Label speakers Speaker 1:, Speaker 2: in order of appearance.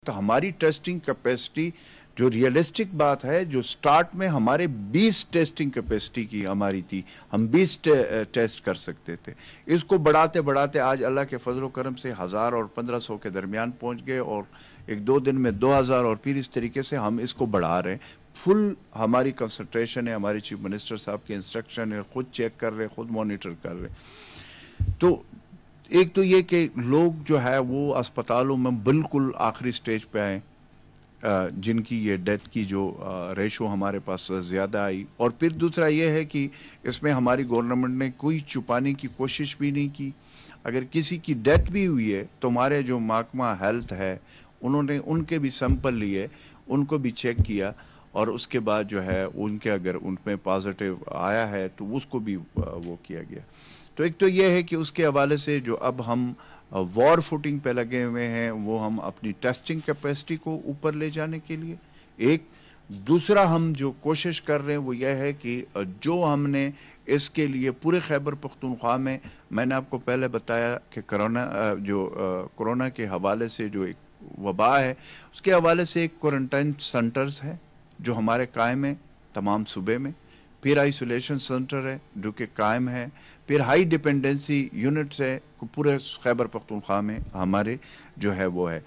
Speaker 1: تو ہماری testing capacity جو ریئلسٹک بات ہے، جو سٹارٹ میں ہمارے 20 ٹیسٹنگ کیپیسٹی کی ہماری تھی، ہم 20 ٹیسٹ کر سکتے تھے، اس کو بڑھاتے بڑھاتے آج اللہ کے فضل و کرم سے 1000 اور 1500 کے درمیان پہنچ گئے، اور ایک دو دن میں 2000، اور پھر اس طریقے سے ہم اس کو بڑھا رہے ہیں۔ فل ہماری کنسنٹریشن ہے، ہمارے چیف منسٹر صاحب کے انسٹرکشن ہے، خود چیک کر رہے، خود مانیٹر کر رہے۔ تو ایک تو یہ کہ لوگ جو ہے وہ اسپتالوں میں بالکل آخری سٹیج پہ آئے، جن کی یہ ڈیتھ کی جو ریشو ہمارے پاس زیادہ آئی، اور پھر دوسرا یہ ہے کہ اس میں ہماری گورنمنٹ نے کوئی چھپانے کی کوشش بھی نہیں کی۔ اگر کسی کی ڈیتھ بھی ہوئی ہے تو ہمارے جو محکمہ ہیلتھ ہے انہوں نے ان کے بھی سیمپل لیے، ان کو بھی چیک کیا، اور اس کے بعد جو ہے ان کے اگر ان میں پازیٹیو آیا ہے تو اس کو بھی وہ کیا گیا۔ تو ایک تو یہ ہے کہ اس کے حوالے سے جو اب ہم وار فوٹنگ پہ لگے ہوئے ہیں، وہ ہم اپنی ٹیسٹنگ کیپیسٹی کو اوپر لے جانے کے لیے ایک، دوسرا ہم جو کوشش کر رہے ہیں وہ یہ ہے کہ جو ہم نے اس کے لیے پورے خیبر پختونخوا میں نے آپ کو پہلے بتایا کہ کرونا کے حوالے سے جو ایک وبا ہے، اس کے حوالے سے ایک کوارنٹائن سینٹرز ہے جو ہمارے قائم ہیں تمام صوبے میں، پھر آئسولیشن سینٹر ہے جو کہ قائم ہے، پھر ہائی ڈیپینڈنسی یونٹس ہے پورے خیبر پختونخوا میں ہمارے جو ہے وہ ہے۔